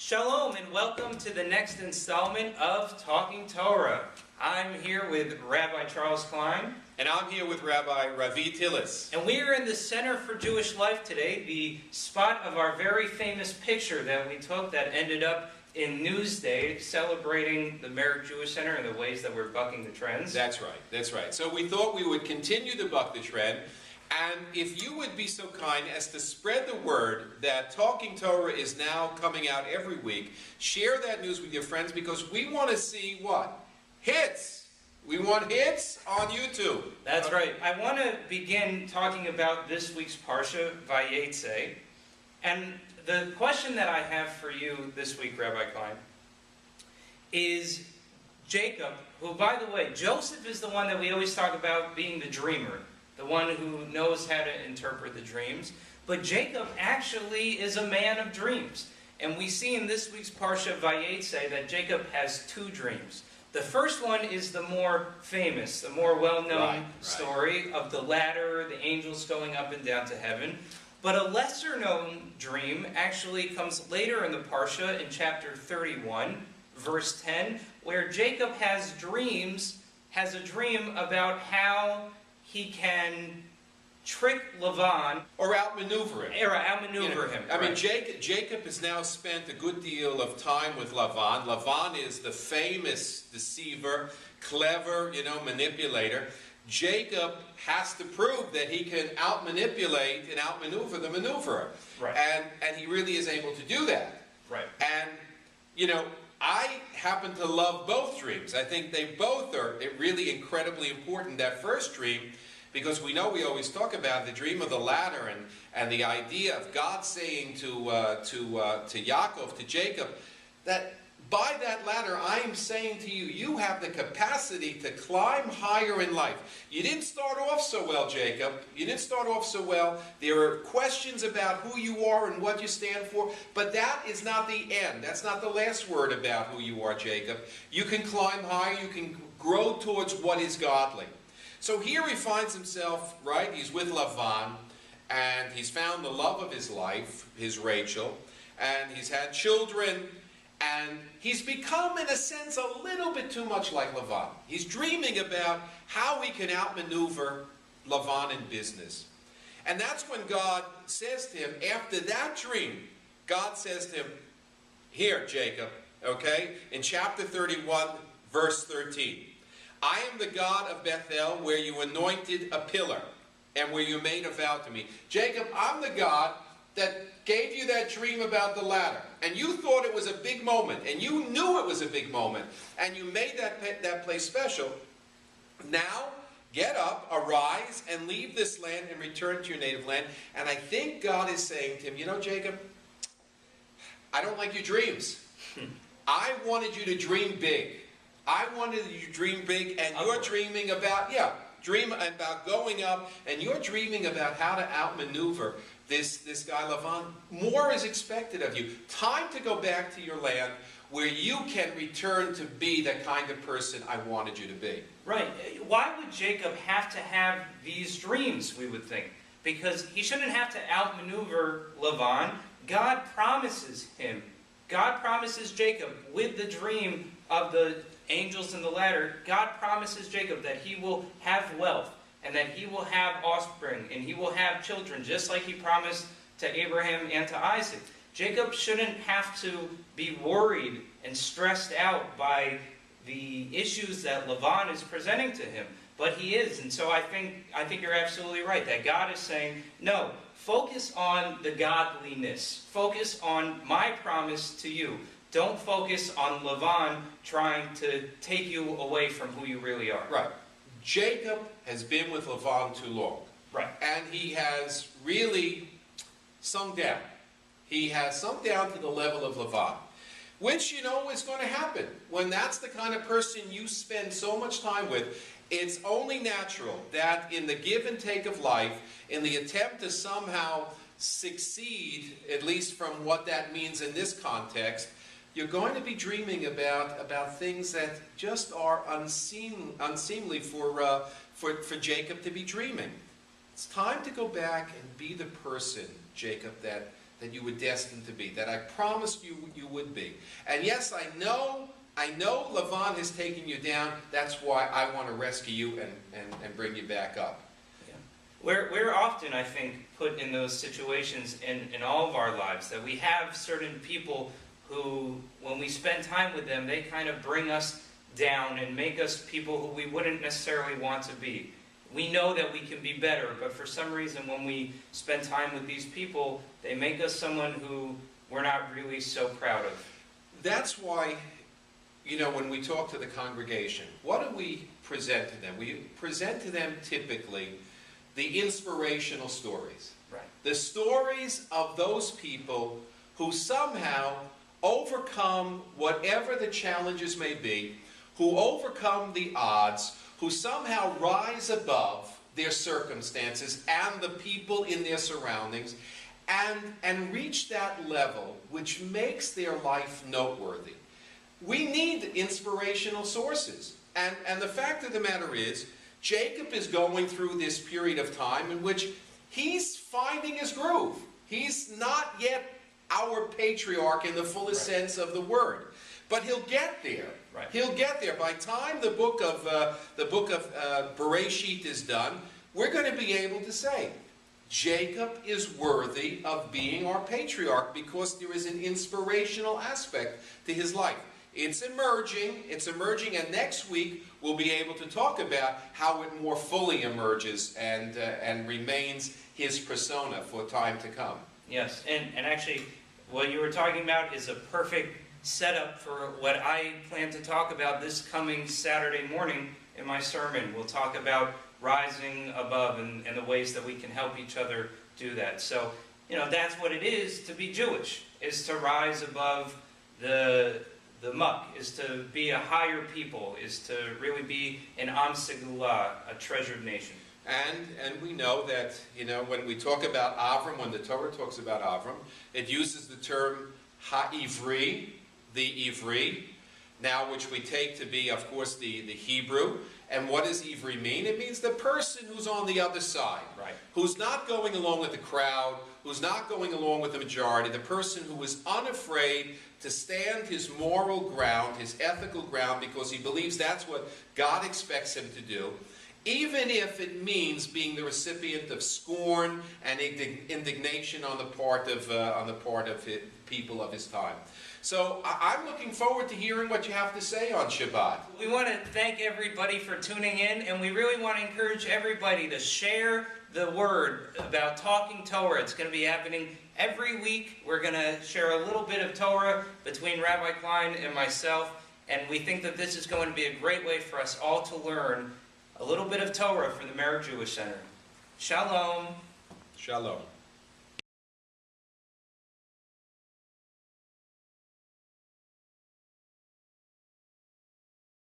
Shalom and welcome to the next installment of Talking Torah. I'm here with Rabbi Charles Klein. And I'm here with Rabbi Ravid. And we are in the Center for Jewish Life today, the spot of our very famous picture that we took that ended up in Newsday, celebrating the Merrick Jewish Centre and the ways that we're bucking the trends. That's right. So we thought we would continue to buck the trend. And if you would be so kind as to spread the word that Talking Torah is now coming out every week, share that news with your friends because we want to see what? Hits! We want hits on YouTube. That's right. I want to begin talking about this week's Parsha, Vayetze. And the question that I have for you this week, Rabbi Klein, is Jacob, who, by the way, Joseph is the one that we always talk about being the dreamer, the one who knows how to interpret the dreams. But Jacob actually is a man of dreams. And we see in this week's Parsha Vayetze that Jacob has two dreams. The first one is the more famous, the more well-known story of the ladder, the angels going up and down to heaven. But a lesser-known dream actually comes later in the Parsha in chapter 31, verse 10, where Jacob has a dream about how he can trick Lavan. Or outmaneuver him. Him. I mean, Jacob has now spent a good deal of time with Lavan. Lavan is the famous deceiver, clever, manipulator. Jacob has to prove that he can outmanipulate and outmaneuver the maneuverer. Right. And he really is able to do that. Right. And, I happen to love both dreams. I think they both are really incredibly important. That first dream, because we always talk about the dream of the ladder and the idea of God saying to Yaakov, to Jacob, that by that ladder I am saying to you, you have the capacity to climb higher in life. You didn't start off so well, Jacob. You didn't start off so well. There are questions about who you are and what you stand for, but that is not the end. That's not the last word about who you are, Jacob. You can climb higher. You can grow towards what is godly. So here he finds himself, right? He's with Lavan, and he's found the love of his life, his Rachel, and he's had children, and he's become, in a sense, a little bit too much like Lavan. He's dreaming about how he can outmaneuver Lavan in business. And that's when God says to him, after that dream, God says to him, here, Jacob, okay, in chapter 31, verse 13, I am the God of Bethel, where you anointed a pillar, and where you made a vow to me. Jacob, I'm the God that gave you that dream about the ladder, and you thought it was a big moment, and you knew it was a big moment, and you made that place special. Now, get up, arise, and leave this land and return to your native land. And I think God is saying to him, Jacob, I don't like your dreams. I wanted you to dream big. I wanted you to dream big, and you're dreaming about, going up, and you're dreaming about how to outmaneuver this guy Lavan. More is expected of you. Time to go back to your land where you can return to be the kind of person I wanted you to be. Right. Why would Jacob have to have these dreams, we would think? Because he shouldn't have to outmaneuver Lavan. God promises him. God promises Jacob with the dream of the angels in the ladder. God promises Jacob that he will have wealth, and that he will have offspring, and he will have children, just like he promised to Abraham and to Isaac. Jacob shouldn't have to be worried and stressed out by the issues that Lavan is presenting to him. But he is, and so I think you're absolutely right, that God is saying, no, focus on the godliness. Focus on my promise to you. Don't focus on Lavan trying to take you away from who you really are. Right. Jacob has been with Lavan too long. Right. And he has really sunk down. He has sunk down to the level of Lavan. Which, is going to happen. When that's the kind of person you spend so much time with, it's only natural that in the give and take of life, in the attempt to somehow succeed, at least from what that means in this context, you're going to be dreaming about things that just are unseemly for Jacob to be dreaming. It's time to go back and be the person, Jacob, that that you were destined to be, that I promised you you would be. And yes, I know Lavan has taken you down. That's why I want to rescue you and bring you back up. Yeah. We're often, I think, put in those situations in all of our lives, that we have certain people who, when we spend time with them, they kind of bring us down and make us people who we wouldn't necessarily want to be. We know that we can be better, but for some reason when we spend time with these people, they make us someone who we're not really so proud of. That's why, when we talk to the congregation, what do we present to them? We present to them typically the inspirational stories. Right. The stories of those people who somehow overcome whatever the challenges may be, who overcome the odds, who somehow rise above their circumstances and the people in their surroundings, and reach that level which makes their life noteworthy. We need inspirational sources. And the fact of the matter is, Jacob is going through this period of time in which he's finding his groove. He's not yet our patriarch in the fullest sense of the word. But he'll get there. Right. He'll get there. By the time the book of Bereshit is done, we're going to be able to say, Jacob is worthy of being our patriarch because there is an inspirational aspect to his life. It's emerging, and next week we'll be able to talk about how it more fully emerges and remains his persona for time to come. Yes, and actually, what you were talking about is a perfect setup for what I plan to talk about this coming Saturday morning in my sermon. We'll talk about rising above and the ways that we can help each other do that. So, that's what it is to be Jewish, is to rise above the muck, is to be a higher people, is to really be an Am Segulah, a treasured nation. And we know that, when we talk about Avram, when the Torah talks about Avram, it uses the term ha-ivri, the Ivri, now which we take to be, of course, the Hebrew. And what does Ivri mean? It means the person who's on the other side, right? Who's not going along with the crowd, who's not going along with the majority, the person who is unafraid to stand his moral ground, his ethical ground, because he believes that's what God expects him to do, even if it means being the recipient of scorn and indignation on the part of people of his time. So I'm looking forward to hearing what you have to say on Shabbat. We want to thank everybody for tuning in, and we really want to encourage everybody to share the word about talking Torah. It's going to be happening every week. We're going to share a little bit of Torah between Rabbi Klein and myself, and we think that this is going to be a great way for us all to learn a little bit of Torah for the Merrick Jewish Centre. Shalom. Shalom.